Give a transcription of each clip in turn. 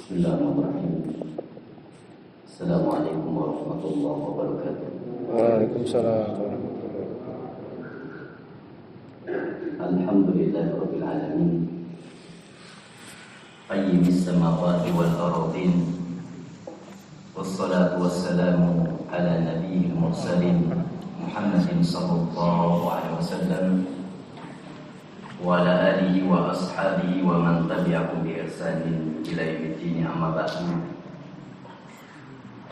Bismillahirrahmanirrahim. Assalamualaikum warahmatullahi wabarakatuh. Waalaikumsalam. Alhamdulillahirabbil alamin. Qayyimis samawati wal ardin. Wassalatu wassalamu ala nabiyil mursalin Muhammadin sallallahu alaihi wasallam wa ala alihi wa ashabihi wa man tabi'ahum bi ihsanin ila yaumiddin, amma ba'du.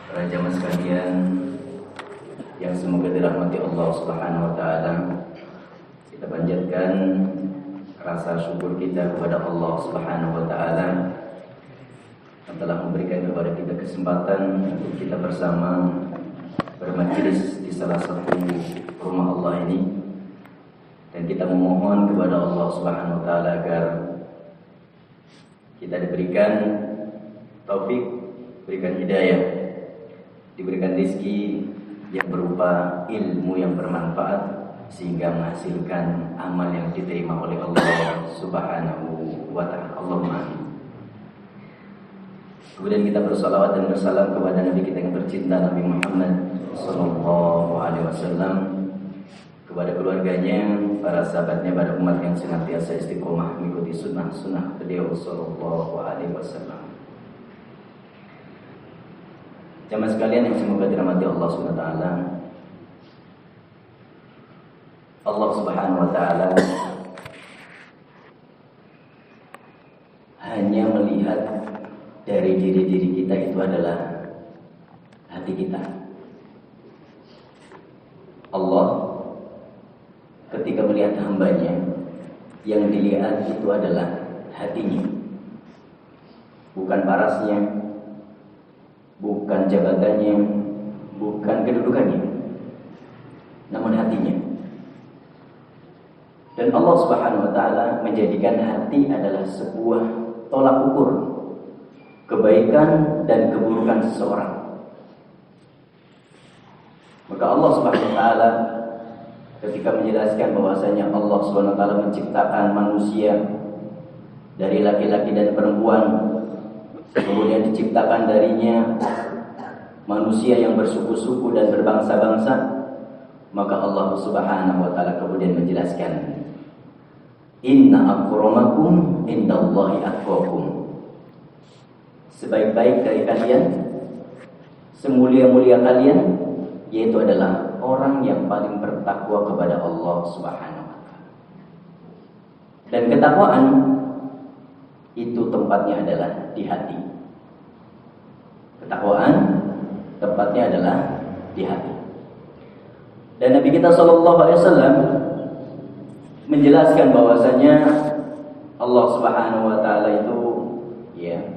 Para jamaah sekalian yang semoga dirahmati Allah Subhanahu wa taala, kita panjatkan rasa syukur kita kepada Allah Subhanahu wa taala yang telah memberikan kepada kita kesempatan untuk kita bersama bermajelis di salah satu rumah Allah ini. Dan kita memohon kepada Allah Subhanahu wa taala agar kita diberikan taufik, diberikan hidayah, diberikan rezeki yang berupa ilmu yang bermanfaat sehingga menghasilkan amal yang diterima oleh Allah Subhanahu wa taala. Allahumma amin. Kemudian kita bersalawat dan bersalam kepada Nabi kita yang tercinta, Nabi Muhammad sallallahu alaihi wasallam, kepada keluarganya, para sahabatnya, pada umat yang senantiasa istiqomah mengikuti sunnah beliau sallallahu alaihi wasallam. Jamaah sekalian yang semoga dirahmati Allah Subhanahu wa taala. Allah Subhanahu wa taala hanya melihat dari diri kita itu adalah hati kita. Allah ketika melihat hambanya, yang dilihat itu adalah hatinya, bukan parasnya, bukan jabatannya, bukan kedudukannya, namun hatinya. Dan Allah Subhanahu wa taala menjadikan hati adalah sebuah tolak ukur kebaikan dan keburukan seseorang. Maka Allah Subhanahu wa taala ketika menjelaskan bahwasanya Allah Subhanahu wa taala menciptakan manusia dari laki-laki dan perempuan, kemudian diciptakan darinya manusia yang bersuku-suku dan berbangsa-bangsa, maka Allah Subhanahu wa taala kemudian menjelaskan, inna akramakum indallahi atqakum. Sebaik-baik dari kalian, semulia-mulia kalian, yaitu adalah orang yang paling bertakwa kepada Allah Subhanahu wa taala. Dan ketakwaan itu tempatnya adalah di hati. Ketakwaan tempatnya adalah di hati. Dan Nabi kita sallallahu alaihi wasallam menjelaskan bahwasanya Allah Subhanahu wa taala itu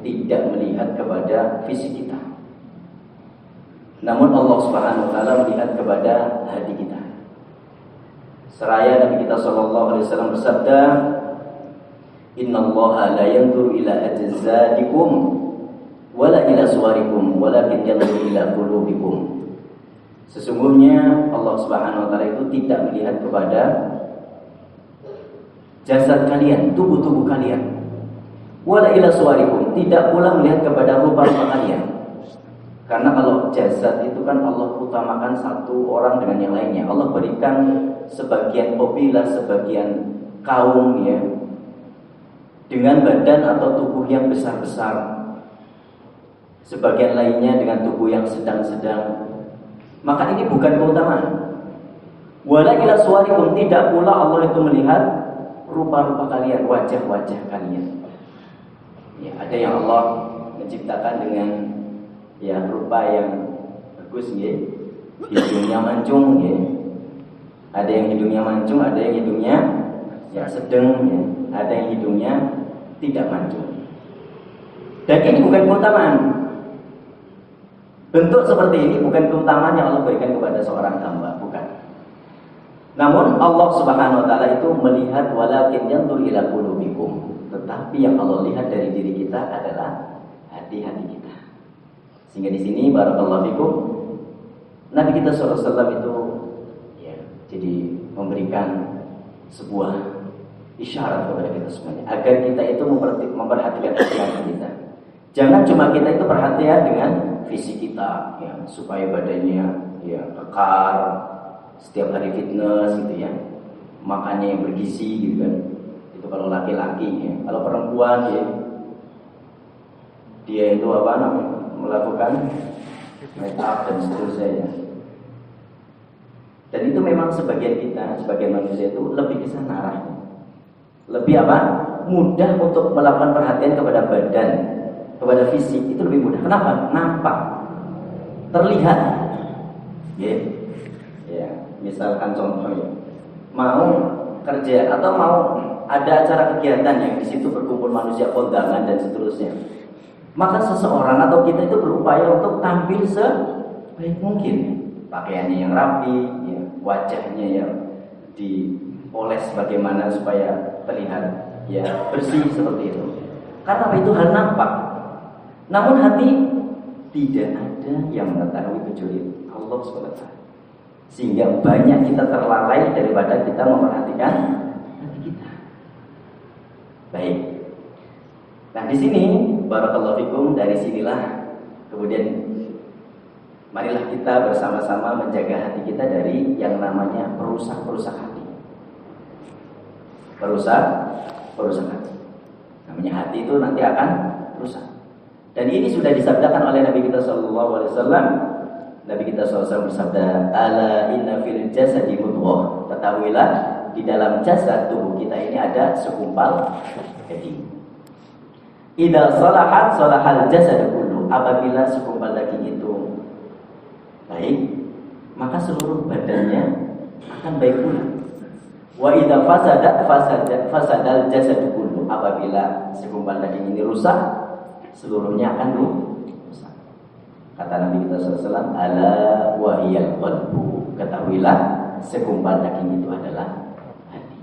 tidak melihat kepada fisik kita. Namun Allah Subhanahu wa taala melihat kepada hati kita. Seraya Nabi kita sallallahu alaihi wasallam bersabda, "Innallaha la yanzuru ila ajsadikum wala ila suwarikum, walakin yanzuru ila qulubikum." Sesungguhnya Allah Subhanahu wa taala itu tidak melihat kepada jasad kalian, tubuh-tubuh kalian. Wala ila suwarikum, tidak pula melihat kepada rupa-rupa kalian. Karena kalau jasad itu kan Allah utamakan satu orang dengan yang lainnya. Allah berikan sebagian kabilah, sebagian kaum dengan badan atau tubuh yang besar-besar, sebagian lainnya dengan tubuh yang sedang-sedang. Maka ini bukan keutamaan. Wala ila suwarikum, tidak pula Allah itu melihat rupa-rupa kalian, wajah-wajah kalian. Ada yang Allah menciptakan dengan rupa yang bagus, hidungnya mancung, ada yang hidungnya mancung, ada yang hidungnya sedang, ada yang hidungnya tidak mancung. Dan ini bukan keutamaan. Bentuk seperti ini bukan keutamaan yang Allah berikan kepada seorang hamba, bukan. Namun Allah Subhanahu wa taala itu melihat walakin yanzur ila qulubikum. Tetapi yang Allah lihat dari diri kita adalah hati-hati kita. Sehingga di sini barakallahu fikum, Nabi kita sallallahu alaihi wasallam itu jadi memberikan sebuah isyarat kepada kita semuanya agar kita itu memperhatikan hati kita. Jangan cuma kita itu perhatian dengan fisik kita, ya, supaya badannya ya kekar, setiap hari fitness gitu ya, makannya yang bergizi gitu kan. Itu kalau laki-laki ya. Kalau perempuan ya, dia itu apa namanya, melakukan make up dan seterusnya ya. Dan itu memang sebagian kita, sebagian manusia itu lebih ke sana arahnya. Lebih apa? Mudah untuk melakukan perhatian kepada badan, kepada fisik, itu lebih mudah. Kenapa? Nampak, terlihat. Ya, ya. Misalkan contoh ya, mau kerja atau mau ada acara kegiatan yang di situ berkumpul manusia, kondangan dan seterusnya. Maka seseorang atau kita itu berupaya untuk tampil sebaik mungkin, pakaiannya yang rapi, ya, wajahnya yang dioles bagaimana supaya terlihat ya bersih seperti itu. Karena itu hal nampak. Namun hati tidak ada yang mengetahui kecuali Allah SWT. Sehingga banyak kita terlalai daripada kita memperhatikan hati kita. Baik. Nah di sini barakallahu fikum, dari sinilah kemudian marilah kita bersama-sama menjaga hati kita dari yang namanya perusak hati. Perusak hati. Namanya hati itu nanti akan rusak. Dan ini sudah disabdakan oleh Nabi kita sallallahu alaihi wasallam. Nabi kita sallallahu alaihi wasallam bersabda, "Ala inna fil jasadi mudghah." Ketahuilah di dalam jasad tubuh kita ini ada segumpal daging. Idza salahat salahal jasad kullu. Apabila segumpal daging itu baik, maka seluruh badannya akan baik pula. Wa idza fasadal jasad kullu. Apabila segumpal daging ini rusak, seluruhnya akan rusak. Kata Nabi kita SAW, ala wa hiyal qalbu. Ketahuilah segumpal daging itu adalah hati.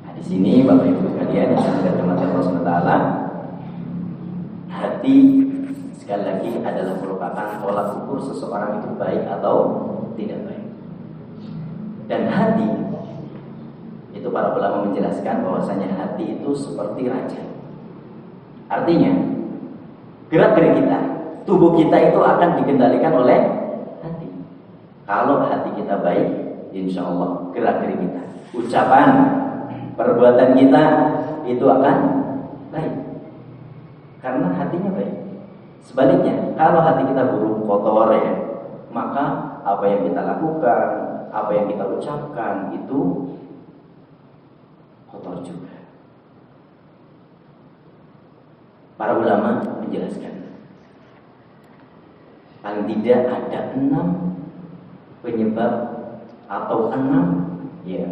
Nah, di sini Bapak Ibu sekalian yang saya hormati Allah SWT, hati sekali lagi adalah merupakan tolak ukur seseorang itu baik atau tidak baik. Dan hati itu para ulama menjelaskan bahwasanya hati itu seperti raja. Artinya gerak-gerik kita, tubuh kita itu akan dikendalikan oleh hati. Kalau hati kita baik, insya Allah gerak-gerik kita, ucapan, perbuatan kita itu akan baik. Karena hatinya baik. Sebaliknya, kalau hati kita buruk, kotor ya, maka apa yang kita lakukan, apa yang kita ucapkan itu kotor juga. Para ulama menjelaskan, paling tidak ada 6 penyebab atau 6 ya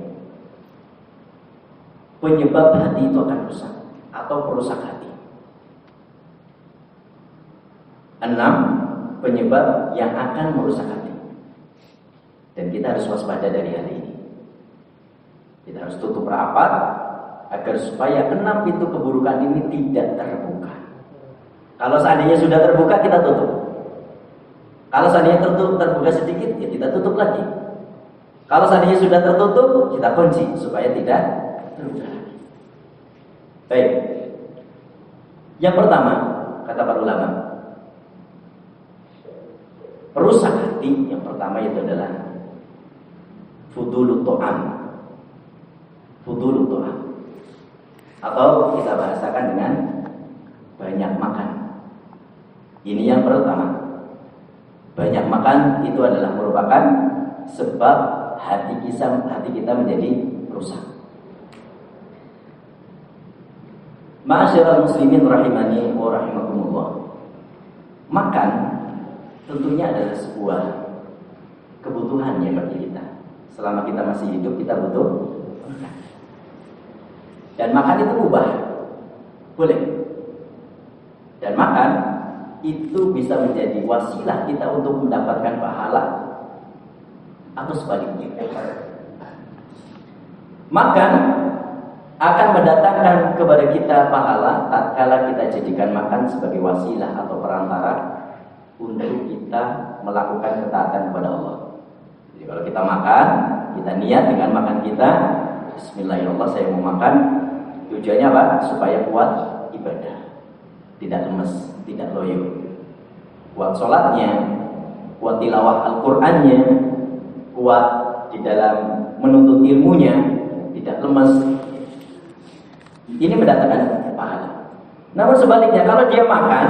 penyebab hati itu akan rusak atau perusak hati. 6 penyebab yang akan merusak hati. Dan kita harus waspada dari hal ini. Kita harus tutup rapat agar supaya 6 pintu keburukan ini tidak terbuka. Kalau seandainya sudah terbuka, kita tutup. Kalau seandainya terbuka sedikit, ya kita tutup lagi. Kalau seandainya sudah tertutup, kita kunci supaya tidak terbuka lagi. Baik. Yang pertama, kata para ulama, perusak hati yang pertama itu adalah fudulut ta'am. Fudulut ta'am. Atau kita bahasakan dengan banyak makan. Ini yang pertama. Banyak makan itu adalah merupakan sebab hati kita menjadi rusak. Ma'asyiral muslimin rahimani wa rahimakumullah. Makan tentunya adalah sebuah kebutuhan yang bagi kita. Selama kita masih hidup, kita butuh makan. Dan makan itu mubah, boleh. Dan makan itu bisa menjadi wasilah kita untuk mendapatkan pahala atau sebaliknya. Makan akan mendatangkan kepada kita pahala tatkala kita jadikan makan sebagai wasilah atau perantara untuk kita melakukan ketaatan kepada Allah. Jadi kalau kita makan, kita niat dengan makan kita, bismillahirrahmanirrahim, saya mau makan. Tujuannya apa? Supaya kuat ibadah. tidak lemes, tidak loyo. Kuat sholatnya, kuat tilawah Al-Qur'annya, kuat di dalam menuntut ilmunya, tidak lemes. Ini mendatangkan pahala. Namun sebaliknya, kalau dia makan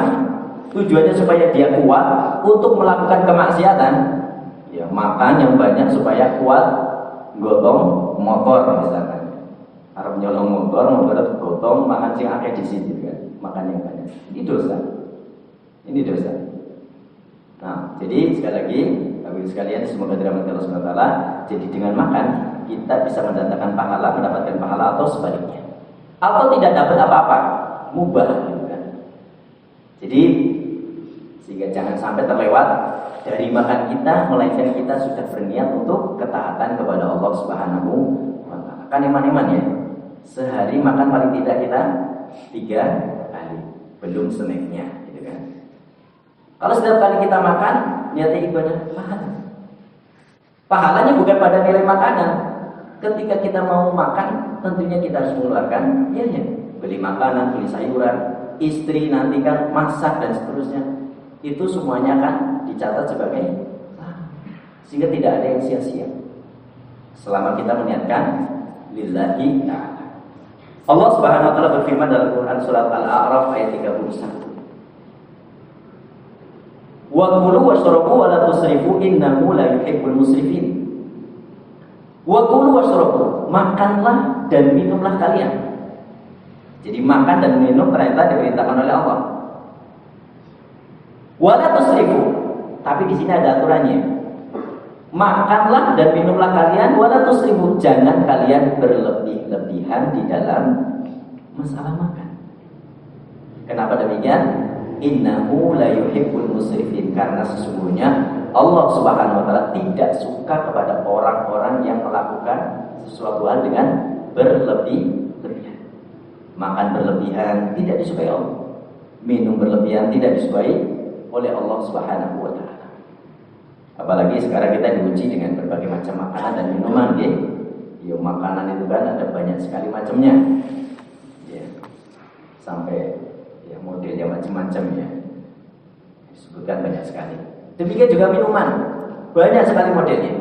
tujuannya supaya dia kuat untuk melakukan kemaksiatan, ya makan yang banyak supaya kuat gotong motor misalkan. Arep nyolong motor gotong makan sing akeh di situ kan. Makan yang banyak. Ini dosa. Ini dosa. Nah, jadi sekali lagi, Bapak sekalian semoga dirahmati Allah Subhanahu wa taala. Jadi dengan makan kita bisa mendatangkan pahala, mendapatkan pahala atau sebaliknya. Atau tidak dapat apa-apa, mubah gitu kan. Jadi sehingga jangan sampai terlewat dari makan kita, melainkan kita sudah berniat untuk ketaatan kepada Allah Subhanahu wa taala. Kan iman-iman ya. Sehari makan paling tidak kita 3 kali, belum snacknya gitu kan. Kalau setiap kali kita makan niatnya ibadah, pahala. Pahalanya bukan pada nilai makanan. Ketika kita mau makan, tentunya kita harus mengeluarkan biaya. Beli makanan, beli sayuran, istri nanti kan masak dan seterusnya. Itu semuanya kan dicatat sebagai sehingga tidak ada yang sia-sia selama kita meniatkan lillahi ta'ala. Allah Subhanahu wa taala berfirman dalam Quran surat Al-A'raf ayat 31. Wa kulu washrabu wa la tusrifu innahu la yuhibbul musrifin. Wa kulu washrabu, makanlah dan minumlah kalian. Jadi makan dan minum ternyata diperintahkan oleh Allah. Wala tusrifu, tapi di sini ada aturannya. Makanlah dan minumlah kalian, wala tusrifu, jangan kalian berlebih-lebihan di dalam masalah makan. Kenapa demikian? Innahu la yuhibbul musrifin, karena sesungguhnya Allah Subhanahu wa taala tidak suka kepada orang-orang yang melakukan sesuatu hal dengan berlebih-lebihan. Makan berlebihan tidak disukai Allah. Minum berlebihan tidak disukai oleh Allah Subhanahu wa taala. Apalagi sekarang kita diuji dengan berbagai macam makanan dan minuman, ya. Ya makanan itu kan ada banyak sekali macamnya. Ya. Sampai ya modelnya macam-macam ya. Disebutkan banyak sekali. Demikian juga minuman. Banyak sekali modelnya.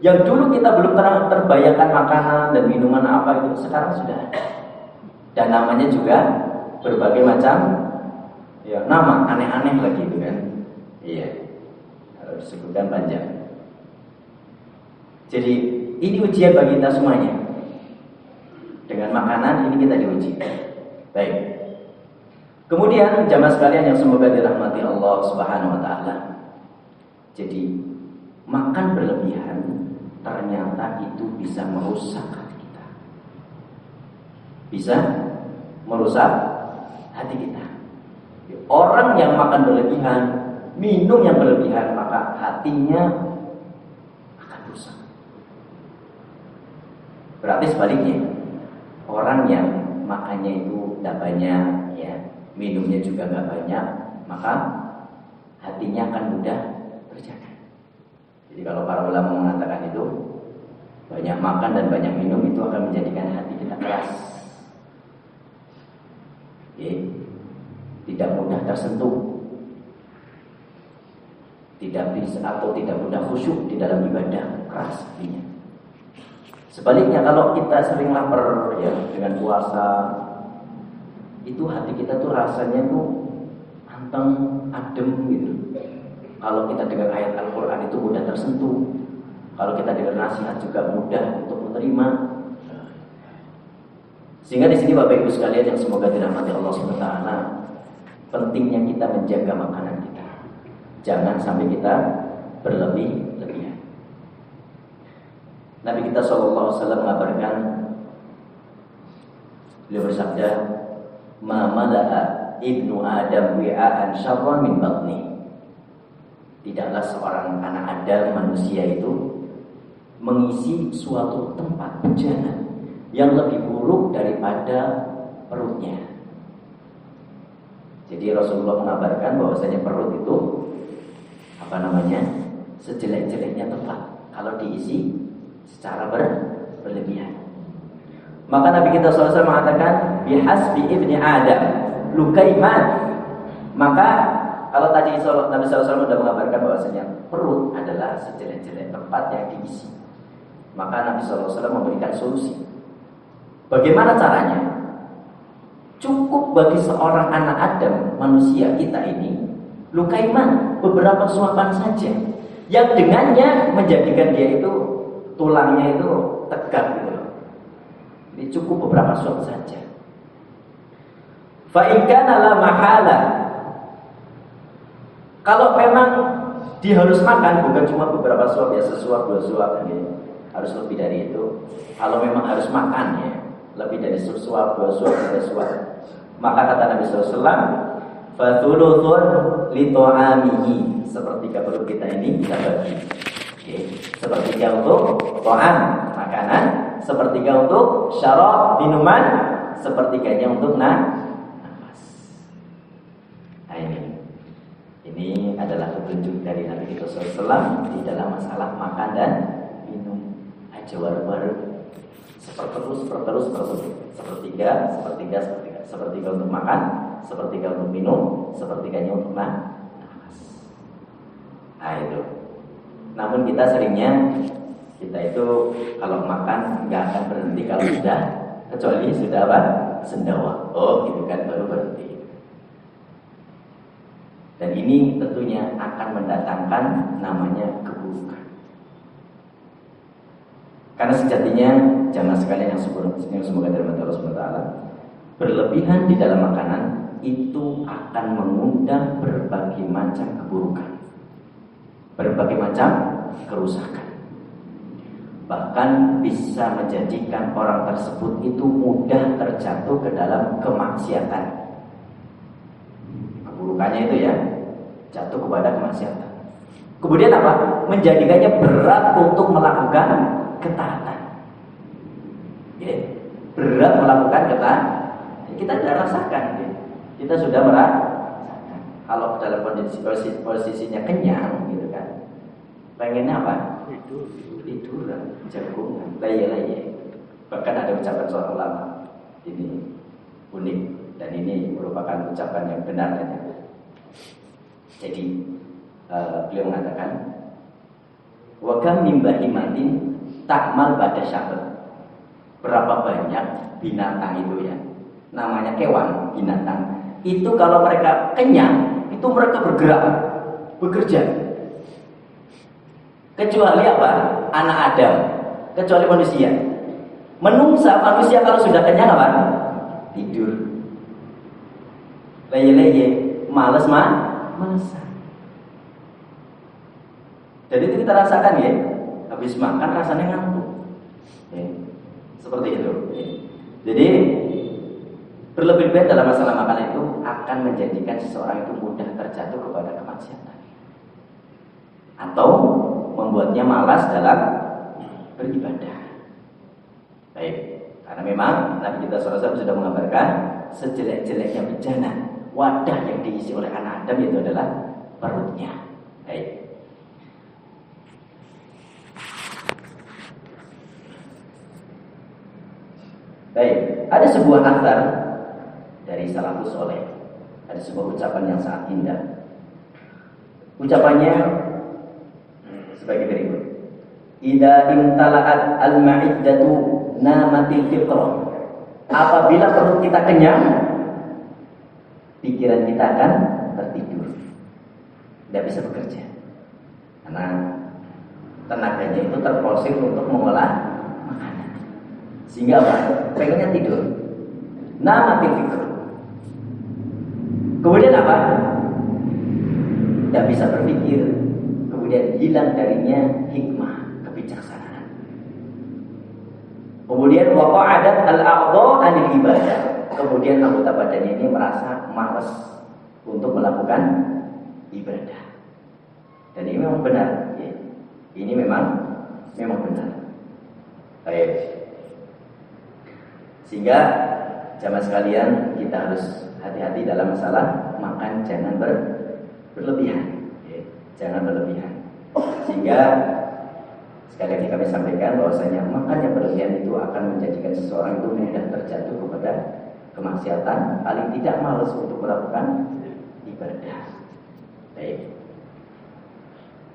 Yang dulu kita belum terbayangkan makanan dan minuman apa itu, sekarang sudah ada. Dan namanya juga berbagai macam ya, nama aneh-aneh lagi itu kan. Iya. Kalau disebutkan panjang. Jadi ini ujian bagi kita semuanya. Dengan makanan ini kita diuji. Baik. Kemudian jamaah sekalian yang semoga dirahmati Allah Subhanahu wa taala. Jadi makan berlebihan ternyata itu bisa merusak hati kita. Bisa merusak hati kita. Orang yang makan berlebihan, minum yang berlebihan, maka hatinya akan rusak. Berarti sebaliknya, orang yang makannya itu tidak banyak, ya, minumnya juga nggak banyak, maka hatinya akan mudah terjaga. Jadi kalau para ulama mengatakan itu, banyak makan dan banyak minum itu akan menjadikan hati kita keras. Oke. Tidak mudah tersentuh, tidak bisa atau tidak mudah khusyuk di dalam ibadah, keras hatinya. Sebaliknya kalau kita sering lapar ya dengan puasa, itu hati kita tuh rasanya tuh anteng, adem gitu. Kalau kita dengar ayat Al-Quran itu mudah tersentuh. Kalau kita dengar nasihat juga mudah untuk menerima. Sehingga di sini Bapak Ibu sekalian yang semoga dirahmati Allah SWT, pentingnya kita menjaga makanan kita. Jangan sampai kita berlebih-lebihan. Nabi kita SAW mengabarkan, beliau bersabda, "Ma mala'a ibnu Adam wi'aan syarran min batni." Tidaklah seorang anak Adam, manusia itu, mengisi suatu tempat bejana yang lebih buruk daripada perutnya. Jadi Rasulullah mengabarkan bahwasanya perut itu sejelek-jeleknya tempat kalau diisi secara berlebihan. Maka Nabi kita SAW mengatakan, bihasbi ibni Adam lukaiman Maka kalau tadi Nabi SAW sudah mengabarkan bahwasanya perut adalah sejelek-jelek tempat yang diisi, maka Nabi SAW memberikan solusi. Bagaimana caranya? Cukup bagi seorang anak Adam, manusia kita ini, lukaiman, beberapa suapan saja, yang dengannya menjadikan dia itu tulangnya itu tegak gitu loh. Jadi cukup beberapa suap saja. Fa in kana la mahala, kalau memang dia harus makan bukan cuma beberapa suap ya, sesuap dua suap ya. Harus lebih dari itu. Kalau memang harus makan ya, lebih dari sesuap, dua suap, tiga suap. Maka kata Nabi SAW, fatuluthun li ta'amihi, sepertiga perut kita ini kita bagi. Oke. Sepertiga untuk ta'am, makanan, sepertiga untuk syarab, minuman, sepertiganya untuk nafas. Nah ini adalah petunjuk dari Nabi SAW di dalam masalah makan dan minum. Ajawaru-waru seperterus, sepertiga untuk makan, sepertiga untuk minum, sepertiganya untuk nafas. Nah itu. Namun kita seringnya itu kalau makan nggak akan berhenti kalau sudah, kecuali sudah apa? Sendawa. Oh gitu kan, baru berhenti. Dan ini tentunya akan mendatangkan namanya keburukan. Karena sejatinya jamaah sekalian yang semoga dirahmati Allah Subhanahu wa taala, berlebihan di dalam makanan itu akan mengundang berbagai macam keburukan, berbagai macam kerusakan. Bahkan bisa menjadikan orang tersebut itu mudah terjatuh ke dalam kemaksiatan. Keburukannya itu ya, jatuh kepada kemaksiatan. Kemudian apa? Menjadikannya berat untuk melakukan ketaatan. Ya, berat melakukan ketaatan. Kita sudah rasakan, ya. Kita sudah merasakan. Kalau dalam posisinya kenyang, gitu kan, pengennya apa? Tiduran, jagungan, leye-leye. Bahkan ada ucapan seorang ulama, ini unik dan ini merupakan ucapan yang benar ternyata. Jadi beliau mengatakan, wa kam min bahimatin takmal pada syabat. Berapa banyak binatang itu ya, namanya kewan, binatang itu kalau mereka kenyang itu mereka bergerak, bekerja. Kecuali apa? Anak Adam, kecuali manusia. Manusia kalau sudah kenyang apa? Tidur, leye-leye, malesan. Jadi itu kita rasakan ya, habis makan rasanya ngantuk. Ya, seperti itu. Ya. Jadi berlebih-lebihan dalam masalah makan itu akan menjadikan seseorang itu mudah terjatuh kepada kemaksiatan, atau membuatnya malas dalam beribadah. Baik, karena memang Nabi kita SAW sudah mengabarkan sejelek-jeleknya bejana, wadah yang diisi oleh anak Adam itu adalah perutnya. Baik. Baik, ada sebuah asar dari salafus soleh, ada sebuah ucapan yang sangat indah. Ucapannya sebagai berikut: idza imtala'at al-ma'iddatu namatil fitrah. Apabila perut kita kenyang, pikiran kita akan tertidur, tidak bisa bekerja, karena tenaganya itu terproses untuk mengolah makanan, sehingga apa? Pengennya tidur. Namatil fitrah. Kemudian apa? Tidak bisa berpikir. Kemudian hilang darinya hikmah, kebijaksanaan. Kemudian waqa'adat al-a'dha 'anil ibadah. Kemudian anggota badannya ini merasa malas untuk melakukan ibadah. Dan ini memang benar, ya. Ini memang benar. Baik. Sehingga jamaah sekalian, kita harus hati-hati dalam masalah makan, jangan berlebihan, ya. Jangan berlebihan. Sehingga sekali lagi kami sampaikan bahwasanya makan yang berlebihan itu akan menjadikan seseorang itu mudah terjatuh kepada kemaksiatan, paling tidak malas untuk melakukan ibadah. Baik.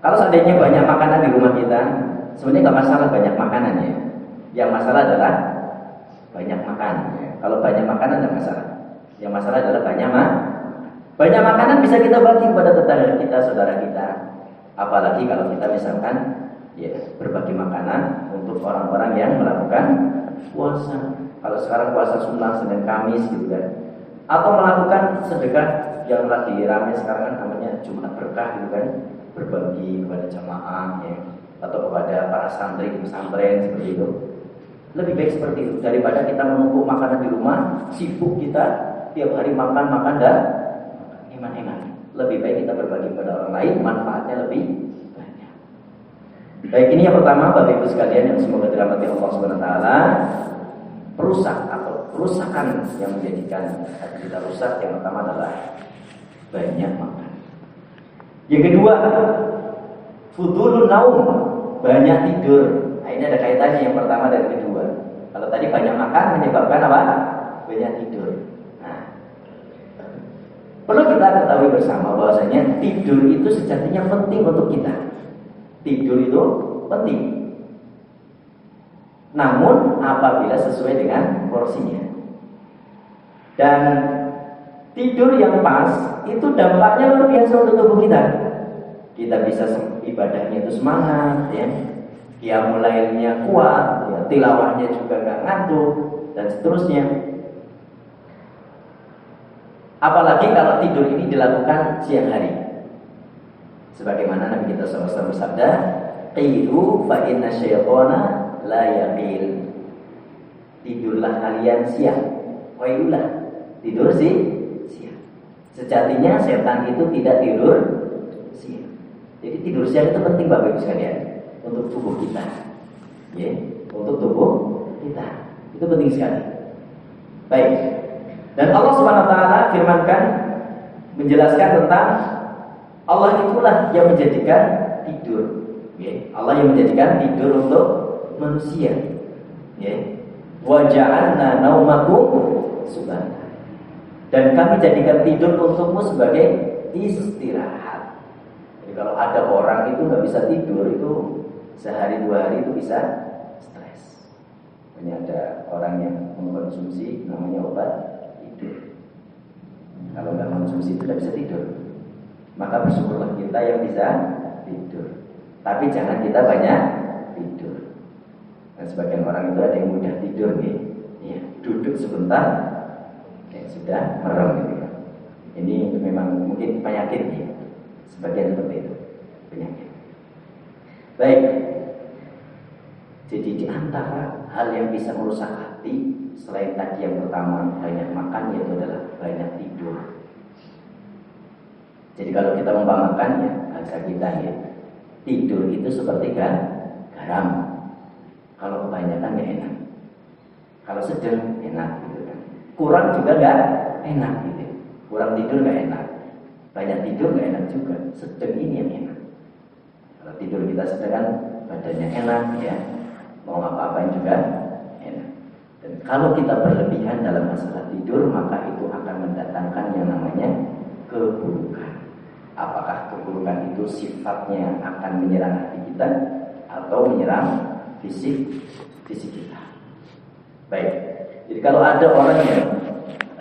Kalau seandainya banyak makanan di rumah kita, sebenarnya nggak masalah banyak makanan ya. Yang masalah adalah banyak makan. Kalau banyak makanan nggak masalah. Yang masalah adalah banyak makanan bisa kita bagi kepada tetangga kita, saudara kita. Apalagi kalau kita misalkan ya berbagi makanan untuk orang-orang yang melakukan puasa. Kalau sekarang puasa sunnah Senin Kamis gitu kan. Atau melakukan sedekah yang lagi ramai sekarang kan namanya Jumat Berkah gitu kan. Berbagi kepada jamaah ya, atau kepada para santri di pesantren seperti itu. Lebih baik seperti itu daripada kita menumpuk makanan di rumah, sibuk kita tiap hari makan dan eman-eman. Lebih baik kita berbagi kepada orang lain, manfaatnya lebih banyak. Baik, ini yang pertama Bapak Ibu sekalian yang semoga dirahmati Allah Subhanahu wa taala. Perusak atau perusakan yang menjadikan hati kita rusak yang pertama adalah banyak makan. Yang kedua, fudulun naum, banyak tidur. Nah, ini ada kaitannya yang pertama dan kedua. Kalau tadi banyak makan menyebabkan apa? Banyak tidur. Nah, perlu kita ketahui bersama bahwasanya tidur itu sejatinya penting untuk kita. Tidur itu penting. Namun apabila sesuai dengan porsinya. Dan tidur yang pas itu dampaknya luar biasa untuk tubuh kita. Kita bisa ibadahnya itu semangat, ya. Qiyamul lailnya kuat, ya. Tilawahnya juga nggak ngantuk dan seterusnya. Apalagi kalau tidur ini dilakukan siang hari. Sebagaimana Nabi kita SAW bersabda, "Qilu fa inna syaitana la yaqil." Tidurlah kalian siang. Qailulah. Tidur siang. Sejatinya setan itu tidak tidur siang. Jadi tidur siang itu penting Bapak Ibu sekalian untuk tubuh kita. Ya, untuk tubuh kita. Itu penting sekali. Baik. Dan Allah Subhanahu wa taala firmankan menjelaskan tentang Allah itulah yang menjadikan tidur. Ya, Allah yang menjadikan tidur untuk manusia. Ya. Wa ja'alna naumakum subhana. Dan kami jadikan tidur untukmu sebagai istirahat. Jadi kalau ada orang itu nggak bisa tidur itu sehari dua hari itu bisa stres. Hanya ada orang yang mengkonsumsi namanya obat tidur. Kalau nggak konsumsi itu tidak bisa tidur. Maka bersyukurlah kita yang bisa tidur. Tapi jangan kita banyak tidur. Dan sebagian orang itu ada yang mudah tidur nih. Ya, duduk sebentar sudah merem gitu. Ini memang mungkin penyakit ya. Sebagian seperti itu penyakit. Baik. Jadi di antara hal yang bisa merusak hati selain tadi yang pertama banyak makan yaitu adalah banyak tidur. Jadi kalau kita membamakan ya bahasa kita ya tidur itu seperti garam. Kalau kebanyakan ya enak. Kalau sedang enak gitu kan. Kurang juga gak enak gitu. Kurang tidur gak enak. Banyak tidur gak enak juga. Sedang ini yang enak. Kalau tidur kita sedang badannya enak ya. Mau apa-apain juga enak. Dan kalau kita berlebihan dalam masalah tidur, maka itu akan mendatangkan yang namanya keburukan. Apakah keburukan itu sifatnya akan menyerang hati kita atau menyerang fisik kita. Baik. Jadi kalau ada orang yang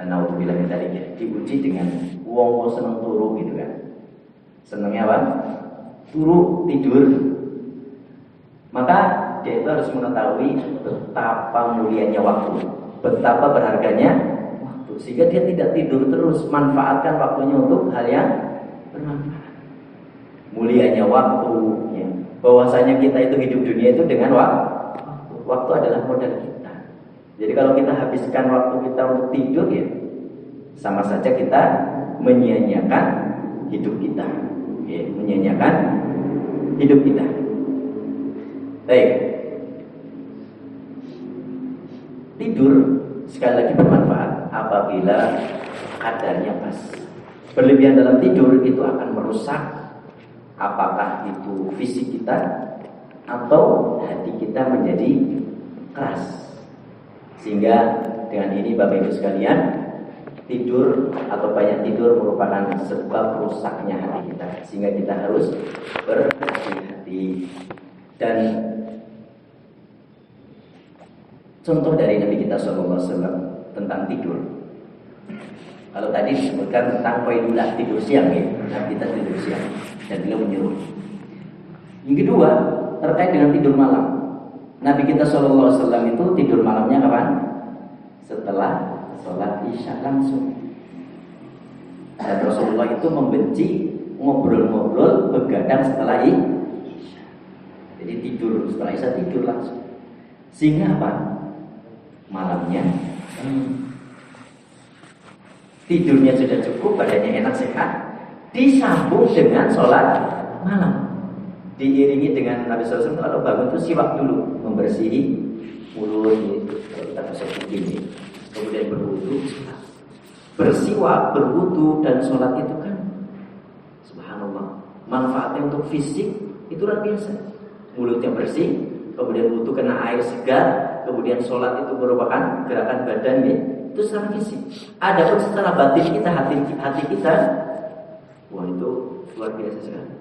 naudzubillah min dzalik ya, diuji dengan wong seneng turu gitu kan. Senengnya apa? Turu, tidur. Maka dia itu harus mengetahui betapa mulianya waktu, betapa berharganya waktu. Sehingga dia tidak tidur terus, manfaatkan waktunya untuk hal yang bermanfaat. Mulianya waktu ya. Bahwasanya kita itu hidup dunia itu dengan waktu. Waktu adalah modal kita. Jadi kalau kita habiskan waktu kita untuk tidur ya sama saja kita menyia-nyiakan hidup kita. Ya, menyia-nyiakan hidup kita. Baik. Tidur sekali lagi bermanfaat apabila kadarnya pas. Berlebihan dalam tidur itu akan merusak apakah itu fisik kita atau hati kita menjadi keras. Sehingga dengan ini Bapak Ibu sekalian, tidur atau banyak tidur merupakan sebab rusaknya hati kita, sehingga kita harus berhati-hati. Dan contoh dari Nabi kita SAW tentang tidur. Kalau tadi disebutkan tentang qailullah, tidur siang ya, Nabi kita tidur siang dan beliau menyuruh. Yang kedua terkait dengan tidur malam. Nabi kita SAW itu tidur malamnya kapan? Setelah sholat isya langsung. Dan Rasulullah itu membenci ngobrol-ngobrol begadang setelah isya. Jadi tidur setelah isya, tidur langsung. Sehingga apa? Malamnya tidurnya sudah cukup, badannya enak sehat, disambung dengan sholat malam, diiringi dengan Nabi SAW kalau bangun itu siwak dulu, membersihi mulut, kalau kita masuk begini, kemudian berwudu, bersiwak, berwudu dan sholat itu kan, subhanallah, manfaatnya untuk fisik itu luar biasa. Mulutnya bersih, kemudian wudu kena air segar, kemudian sholat itu merupakan gerakan badan ya. Itu secara fisik. Adapun secara batin kita, hati kita, wah itu luar biasa sekali.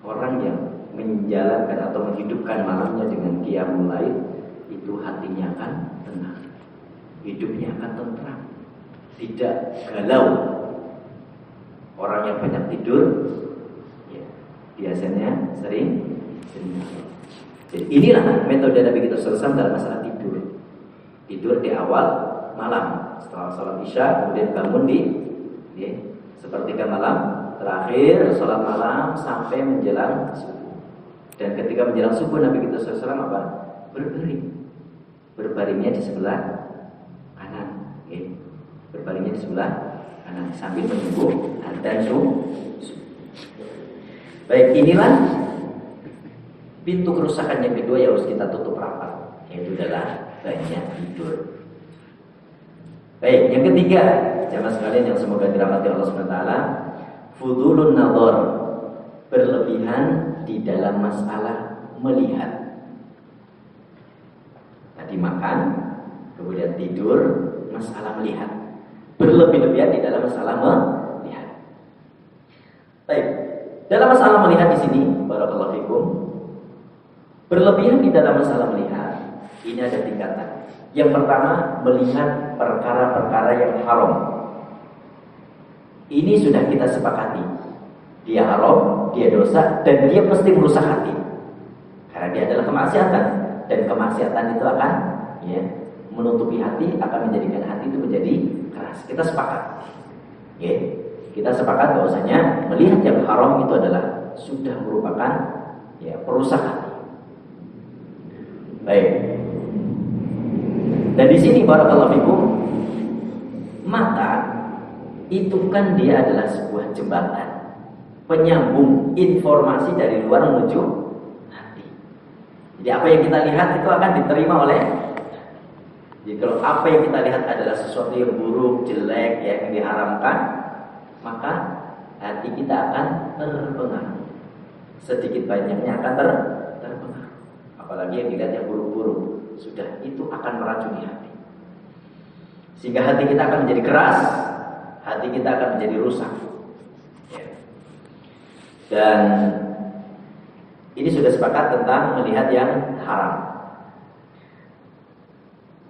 Orang yang menjalankan atau menghidupkan malamnya dengan qiyamul lail, itu hatinya akan tenang, hidupnya akan tentram, tidak galau. Orang yang banyak tidur, ya, biasanya sering. Jadi inilah metode Nabi kita SAW dalam masalah tidur. Tidur di awal malam setelah sholat isya, kemudian bangun di sepertiga malam terakhir sholat malam sampai menjelang subuh. Dan ketika menjelang subuh Nabi kita SAW apa? Berbaringnya di sebelah kanan, berbaringnya di sebelah kanan sambil menunggu adzan subuh. Baik, inilah pintu kerusakan yang kedua yang harus kita tutup rapat, yaitu adalah banyak tidur. Baik, yang ketiga, jamaah sekalian yang semoga dirahmati Allah SWT, fudulun nadhar, berlebihan di dalam masalah melihat. Tadi makan, kemudian tidur, masalah melihat. Berlebih-lebihan di dalam masalah melihat. Baik, dalam masalah melihat di sini, barakallahu fikum, berlebihan di dalam masalah melihat, ini ada tingkatan. Yang pertama, melihat perkara-perkara yang haram. Ini sudah kita sepakati. Dia haram, dia dosa, dan dia mesti merusak hati. Karena dia adalah kemaksiatan. Dan kemaksiatan itu akan menutupi hati, akan menjadikan hati itu menjadi keras. Kita sepakat. Kita sepakat bahwasanya melihat yang haram itu adalah sudah merupakan perusak hati. Baik. Dan di sini barakallahu fikum, mata itu kan dia adalah sebuah jembatan penyambung informasi dari luar menuju hati. Jadi apa yang kita lihat itu akan diterima oleh. Jadi kalau apa yang kita lihat adalah sesuatu yang buruk, jelek, yang diharamkan, maka hati kita akan terpengaruh. Sedikit banyaknya akan terpengaruh. Apalagi yang dilihat yang buruk-buruk, sudah itu akan meracuni hati. Sehingga hati kita akan menjadi keras, hati kita akan menjadi rusak. Dan ini sudah sepakat tentang melihat yang haram.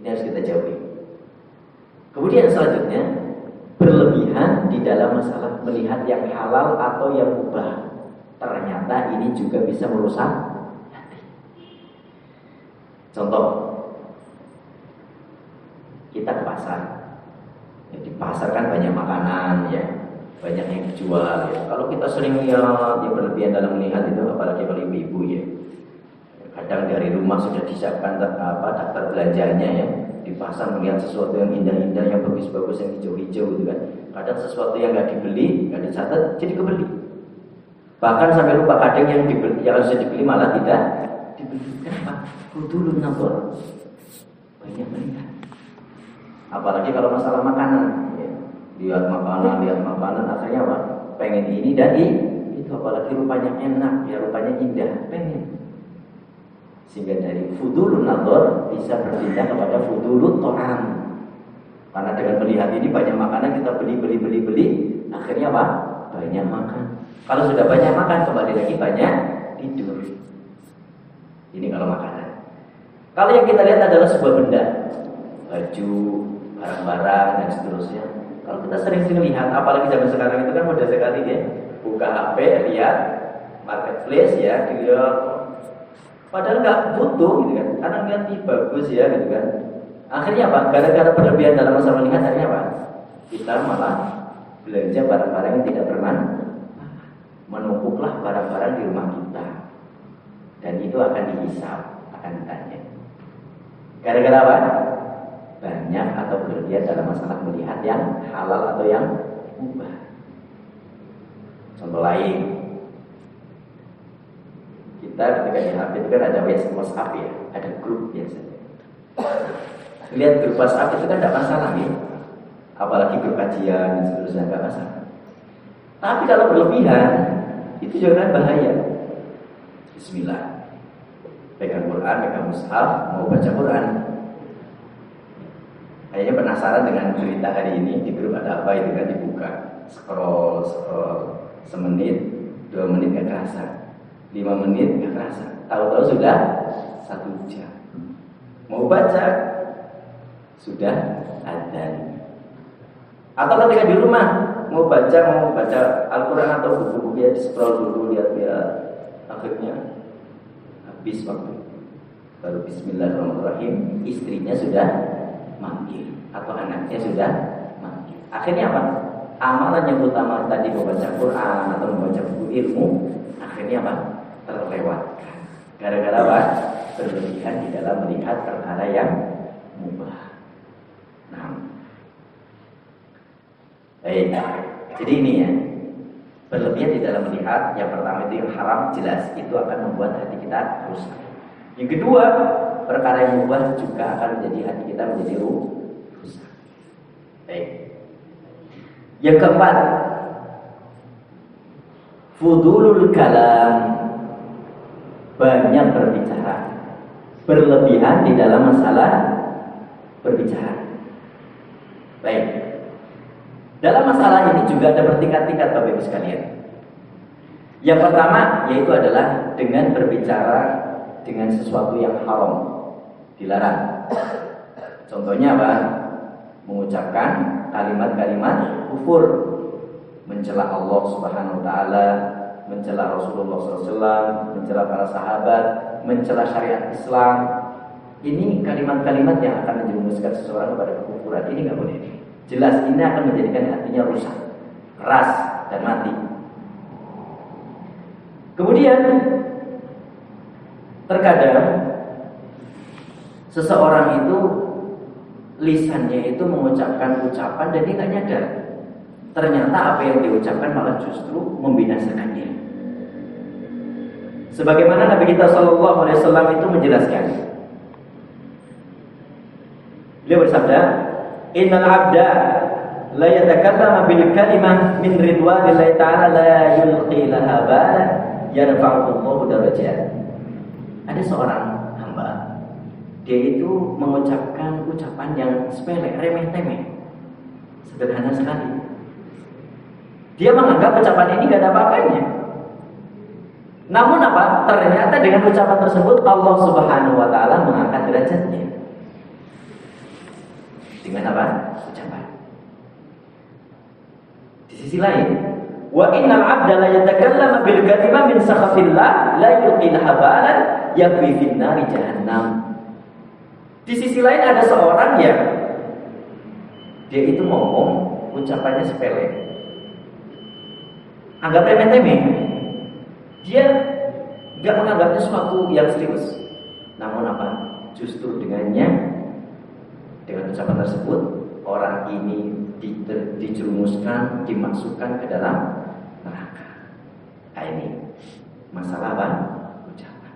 Ini harus kita jauhi. Kemudian selanjutnya, berlebihan di dalam masalah melihat yang halal atau yang mubah. Ternyata ini juga bisa merusak hati. Contoh, kita ke pasar. Di pasar kan banyak makanan, banyak yang dijual. Kalau kita sering lihat yang berlebihan dalam melihat itu, apalagi kalau ibu-ibu kadang dari rumah sudah disiapkan daftar belanjanya di pasar, melihat sesuatu yang indah-indah, yang bagus-bagus, yang hijau-hijau gitu kan. Kadang sesuatu yang nggak dibeli, nggak dicatat, jadi kebeli. Bahkan sampai lupa kadang yang dibeli, yang harusnya dibeli malah tidak dibeli. Kenapa? Fudulun nadhar, banyak melihat. Apalagi kalau masalah makanan, lihat makanan, akhirnya apa? Pengen ini dan itu, apalagi rupanya enak, rupanya indah, pengen. Sehingga dari fudulun nadhar bisa berpindah kepada fudulun ta'am. Karena dengan melihat ini banyak makanan kita beli, akhirnya apa? Banyak makan. Kalau sudah banyak makan, kembali lagi banyak tidur. Ini kalau makanan. Kalau yang kita lihat adalah sebuah benda, baju, barang-barang dan seterusnya. Kalau kita sering-sering lihat, apalagi zaman sekarang itu kan mudah sekali ya, buka HP, lihat marketplace ya, dilihat. Padahal nggak butuh gitu kan, karena lihat ini bagus ya gitu kan. Akhirnya apa? Gara-gara berlebihan dalam masa melihat, akhirnya apa? Kita malah belanja barang-barang yang tidak bermanfaat. Menumpuklah barang-barang di rumah kita, dan itu akan dihisab, akan ditanya. Gara-gara apa? Banyak atau berlebihan dalam masalah melihat yang halal atau yang mubah. Contoh lain, kita ketika di HP itu kan ada WhatsApp ya, ada grup biasanya. Lihat grup WhatsApp itu kan tidak masalah ya, apalagi grup kajian dan seterusnya tidak masalah. Tapi kalau berlebihan, itu juga kan bahaya. Bismillah, pegang Quran, pegang mushaf, mau baca Quran. Kayaknya penasaran dengan cerita hari ini, di grup ada apa itu kan, dibuka, scroll, semenit, 2 menit gak kerasa, 5 menit gak kerasa, tahu-tahu sudah 1 jam. Mau baca, sudah adzan. Atau ketika di rumah mau baca Al-Quran atau buku-buku ya, scroll dulu, lihat-lihat, akhirnya habis waktu. Baru Bismillahirrahmanirrahim, istrinya sudah manggil atau anaknya sudah manggil. Akhirnya apa? Amalan yang utama tadi membaca Quran atau membaca buku ilmu, akhirnya apa? Terlewatkan. Gara-gara apa? Berlebihan di dalam melihat perkara yang mubah. Nah, baik. Jadi ini ya, berlebihan di dalam melihat. Yang pertama itu yang haram, jelas itu akan membuat hati kita rusak. Yang kedua, perkara yang mubah juga akan menjadi hati kita menjadi rusak. Baik. Yang keempat, fudulul kalam, banyak berbicara, berlebihan di dalam masalah berbicara. Baik. Dalam masalah ini juga ada bertingkat-tingkat Bapak Ibu sekalian. Yang pertama yaitu adalah dengan berbicara dengan sesuatu yang haram, dilarang. Contohnya apa? Mengucapkan kalimat-kalimat kufur, mencela Allah Subhanahu wa taala, mencela Rasulullah SAW, mencela para sahabat, mencela syariat Islam. Ini kalimat-kalimat yang akan menjerumuskan seseorang kepada kekufuran. Ini nggak boleh. Jelas ini akan menjadikan hatinya rusak, keras dan mati. Kemudian terkadang seseorang itu lisannya itu mengucapkan ucapan dan dia nggak nyadar. Ternyata apa yang diucapkan malah justru membinasakan dia. Sebagaimana Nabi kita Shallallahu Alaihi Wasallam itu menjelaskan, beliau bersabda, Innal abda la yatakallama bil kalimah min ridwanillahi ta'ala la yulqi laha balan yarfa'ullahu darajat. Ada seorang hamba, dia itu mengucapkan ucapan yang sepele, remeh-temeh, sederhana sekali. Dia menganggap ucapan ini gak ada apa-apanya. Namun apa? Ternyata dengan ucapan tersebut Allah Subhanahu wa taala mengangkat derajatnya. Dengan apa? Ucapan. Di sisi lain, wa innal 'abda la yatakallama bil kalimah min sakhatillah la yulqi laha balan yakfi fin nari jahannam. Di sisi lain ada seorang yang dia itu ngomong ucapannya sepele, anggap remeh-temeh. Dia enggak menganggapnya sesuatu yang serius. Namun apa? Justru dengan ucapan tersebut orang ini dijerumuskan, dimasukkan ke dalam neraka. Nah, ini masalah apa? Ucapan.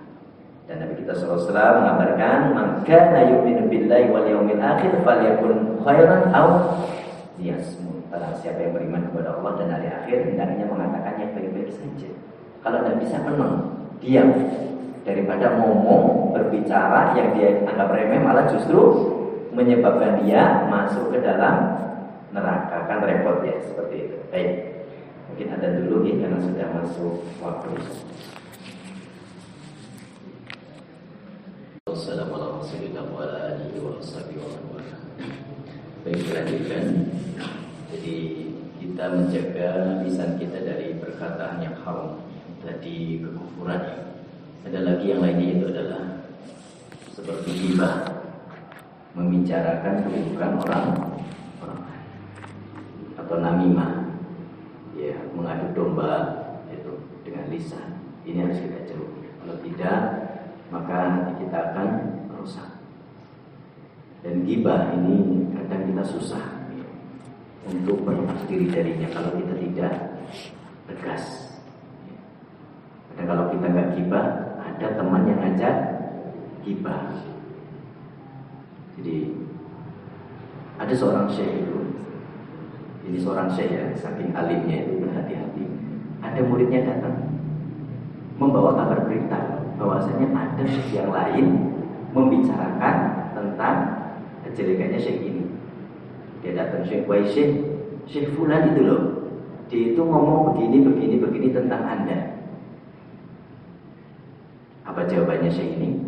Dan Nabi kita SAW mengabarkan, "Man kana yu'minu billahi wal yawmil akhir falyakun khairan aw liyasmut." Barang siapa yang beriman kepada Allah dan hari akhir, hendaknya mengatakan yang baik-baik saja. Kalau tidak bisa menang, diam, daripada ngomong, berbicara yang dia anggap remeh malah justru menyebabkan dia masuk ke dalam neraka, kan repot ya seperti itu. Baik, mungkin ada dulu ya karena sudah masuk waktu. Wassalamualaikum warahmatullahi wabarakatuh. Baik, lanjutkan. Jadi kita menjaga lisan kita dari perkataan yang haram, tadi kekufuran. Ada lagi yang lainnya, itu adalah seperti ghibah, membicarakan keburukan orang atau namimah, ya, mengadu domba itu dengan lisan. Ini harus kita jauhi. Kalau tidak, maka hati kita akan rusak. Dan ghibah ini kadang kita susah untuk berlepas diri darinya kalau kita tidak tegas. Dan kalau kita nggak ghibah, ada teman yang ngajak ghibah. Jadi ada seorang syekh itu, ini seorang syekh ya, saking alimnya itu berhati-hati. Ada muridnya datang membawa kabar berita bahwasanya ada syekh yang lain membicarakan tentang kejelekannya syekh ini. Dia datang, syekh fulan itu loh, dia itu ngomong begini tentang Anda. Apa jawabannya syekh ini?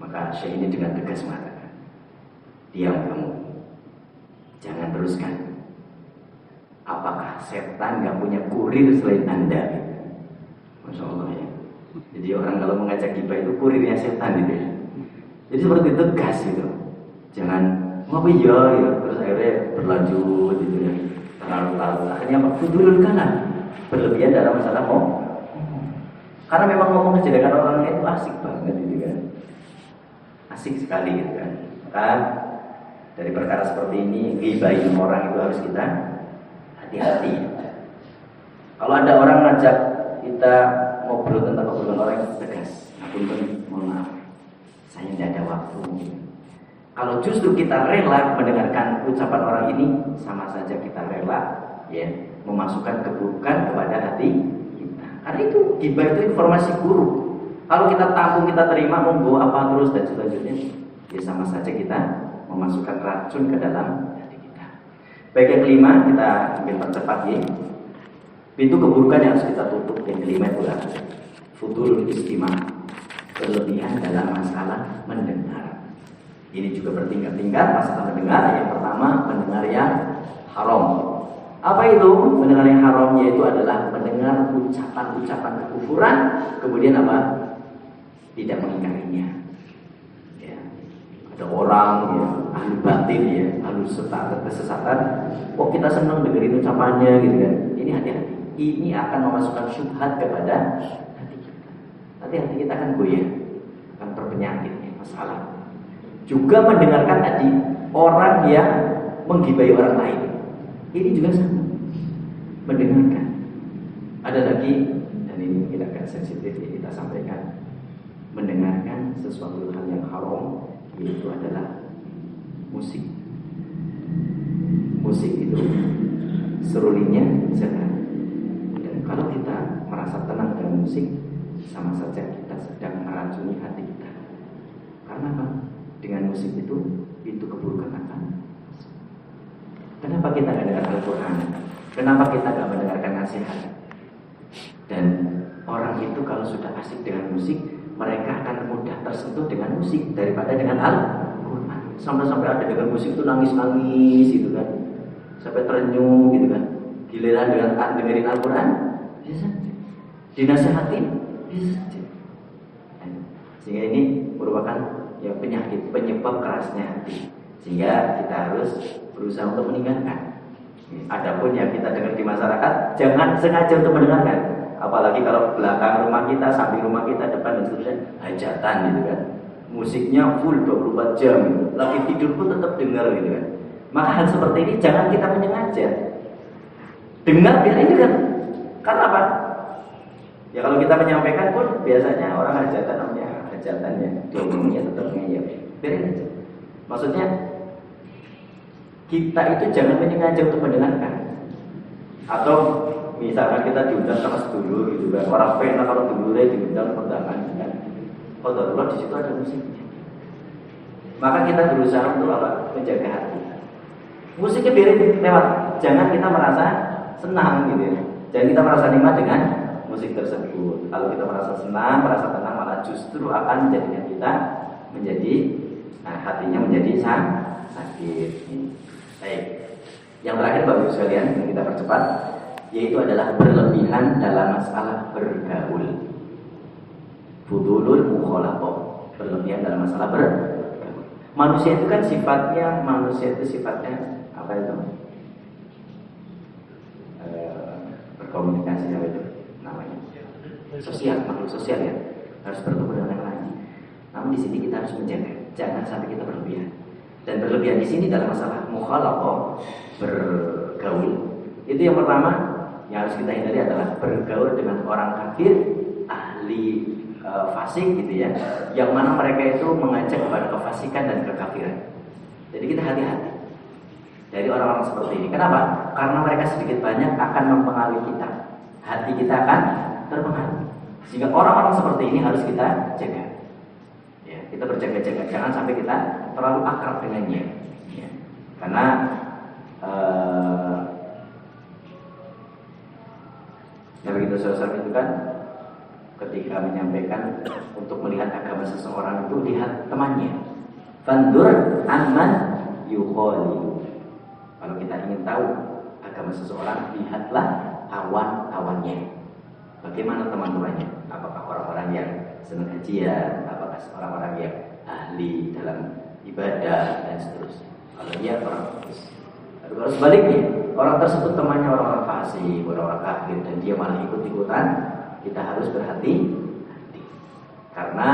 Maka syekh ini dengan tegas mengatakan, diam kamu, jangan teruskan. Apakah setan gak punya kurir selain Anda? Masya Allah ya. Jadi orang kalau mengajak ghibah itu kurirnya setan gitu ya. Jadi seperti tegas gitu. Jangan ngopi ya, terus akhirnya berlanjut gitu ya. Terlalu akhirnya dulu kanan berlebihan dalam masalah ngomong. Karena memang ngomong kejelekan orang itu asik banget gitu kan. Asik sekali gitu kan. Maka dari perkara seperti ini, ghibahin orang itu harus kita hati-hati. Kalau ada orang ngajak kita ngobrol tentang keburukan orang, tegas. Mohon maaf, saya tidak ada waktu. Kalau justru kita rela mendengarkan ucapan orang ini, sama saja kita rela ya memasukkan keburukan kepada hati kita. Karena itu ghibah itu informasi buruk. Kalau kita tampung, kita terima, monggo apa terus dan selanjutnya, ya sama saja kita memasukkan racun ke dalam hati kita. Baik, yang kelima kita mungkin percepat ya. Pintu keburukan yang harus kita tutup yang kelima itulah futurul istimah, berlebihan dalam masalah mendengar. Ini juga bertingkat-tingkat masalah mendengar. Yang pertama, mendengar yang haram. Apa itu mendengar yang haram? Yaitu adalah mendengar ucapan-ucapan kekufuran, kemudian apa? Tidak mengingkarinya. Ya. Ada orang ya, ahli batin ya, ahli kesesatan. Kok kita senang dengerin ucapannya gitu kan? Ini hati-hati. Ini akan memasukkan syubhat kepada hati kita. Nanti hati kita akan goyah, akan berpenyakit masalah. Juga mendengarkan tadi orang yang menggibai orang lain. Ini juga sama. Mendengarkan. Ada lagi, dan ini mungkin agak sensitif yang kita sampaikan. Mendengarkan sesuatu hal yang haram, yaitu adalah musik. Musik itu serulingnya zina. Dan kalau kita merasa tenang dengan musik, sama saja kita sedang meracuni hati kita. Karena apa? Dengan musik itu pintu keburukan akan. Kenapa kita tidak dengar Al-Quran? Kenapa kita tidak mendengarkan nasihat? Dan orang itu kalau sudah asik dengan musik, mereka akan mudah tersentuh dengan musik daripada dengan Al-Quran. Sampai-sampai ada dengan musik itu nangis-nangis gitu kan, sampai terenyuh gitu kan. Giliran dengan dengerin Al-Quran, bisa saja. Dinasihatin, bisa saja. Sehingga ini merupakan ya penyakit, penyebab kerasnya hati. Sehingga kita harus berusaha untuk meninggalkan. Adapun yang kita dengar di masyarakat, jangan sengaja untuk mendengarkan. Apalagi kalau belakang rumah kita, samping rumah kita, depan dan seterusnya, hajatan gitu kan. Musiknya full 24 jam gitu. Lagi tidur pun tetap dengar gitu kan. Maka hal seperti ini jangan kita menyengaja. Dengar biarin juga. Karena apa? Ya kalau kita menyampaikan pun biasanya orang hajatan namanya hajatannya, diomongnya tetap ngeyel. Biarin aja. Maksudnya kita itu jangan menyengaja untuk mendengarkan. Atau misalkan kita diundang sama sedulur gitu kan, orang pena kalau dulurnya diundang kondangan kan, oh darurat di situ ada musiknya. Maka kita berusaha untuk apa? Menjaga hati. Musiknya biarin lewat, jangan kita merasa senang gitu ya. Jangan kita merasa nikmat dengan musik tersebut. Kalau kita merasa senang, merasa tenang, malah justru akan menjadikan kita menjadi hatinya menjadi sakit. Baik. Yang terakhir Bapak Ibu sekalian yang kita percepat, yaitu adalah berlebihan dalam masalah bergaul. Fudulul mukhalafah, berlebihan dalam masalah bergaul. Manusia itu kan sifatnya apa itu? Berkomunikasi apa itu namanya? Sosial, makhluk sosial ya. Harus bertemu dengan yang lain. Namun di sini kita harus menjaga, jangan sampai kita berlebihan. Dan berlebihan di sini dalam masalah mukhalafah, bergaul. Itu yang pertama yang harus kita hindari adalah bergaul dengan orang kafir, ahli fasik gitu ya, yang mana mereka itu mengajak kepada kefasikan dan kekafiran. Jadi kita hati-hati dari orang-orang seperti ini. Kenapa? Karena mereka sedikit banyak akan mempengaruhi kita. Hati kita akan terpengaruh. Sehingga orang-orang seperti ini harus kita jaga. Ya, kita berjaga-jaga, jangan sampai kita terlalu akrab dengannya. Ya. Karena Nabi kita SAW itu kan ketika menyampaikan untuk melihat agama seseorang itu lihat temannya. Fandur amman yukhali. Kalau kita ingin tahu agama seseorang, lihatlah kawan-kawannya. Bagaimana teman-temannya? Apakah orang-orang yang senang kajian? Apakah orang-orang yang ahli dalam ibadah dan seterusnya? Kalau dia orang bagus. Kalau sebaliknya, orang tersebut temannya orang-orang fasik, orang-orang kafir, dan dia malah ikut-ikutan, kita harus berhati-hati. Karena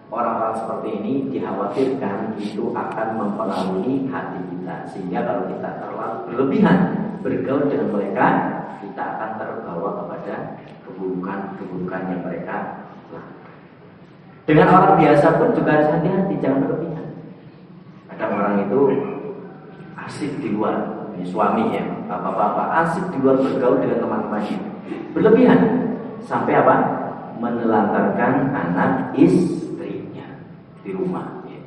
orang-orang seperti ini dikhawatirkan itu akan mempengaruhi hati kita. Sehingga kalau kita terlalu berlebihan bergaul dengan mereka, kita akan terbawa kepada keburukan yang mereka lakukan. Dengan orang biasa pun juga harus hati-hati, jangan berlebihan. Kadang orang itu asik di luar, ini suami ya, bapak-bapak asik di luar bergaul dengan teman-temannya, berlebihan sampai apa? Menelantarkan anak istrinya di rumah. Ya.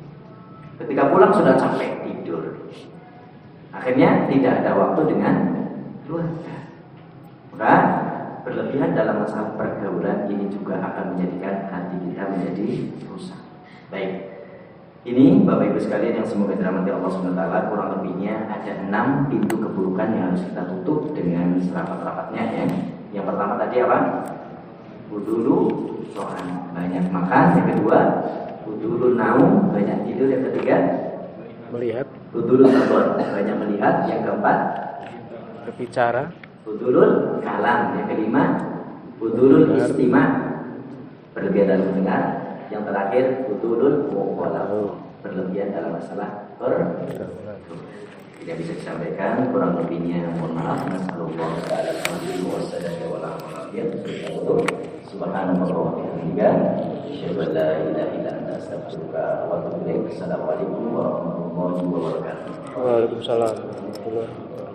Ketika pulang sudah capek tidur, akhirnya tidak ada waktu dengan keluarga. Maka berlebihan dalam masalah pergaulan ini juga akan menjadikan hati kita menjadi rusak. Baik. Ini Bapak Ibu sekalian yang semoga dirahmati Allah SWT, kurang lebihnya ada 6 pintu keburukan yang harus kita tutup dengan serapat-rapatnya ya. Yang pertama tadi apa? Udulu soal banyak makan. Yang kedua, udulu naum, banyak tidur. Yang ketiga, melihat. Udulu sabor, banyak melihat. Yang keempat, berbicara. Udulul kalam. Yang kelima, udulul istima, berlebihan dalam mendengar. Yang terakhir, udulul muqalah, berlebihan dalam masalah tidak bisa disampaikan, kurang lebihnya mohon maaf. Nasallallahu ta'ala alaihi wasallam wa ala subhanallah wa bihamdihi asyhadu an la ilaha illa anta astaghfiruka wa atubu ilaik. Assalamualaikum warahmatullahi wabarakatuh. Waalaikumsalam warahmatullahi wabarakatuh.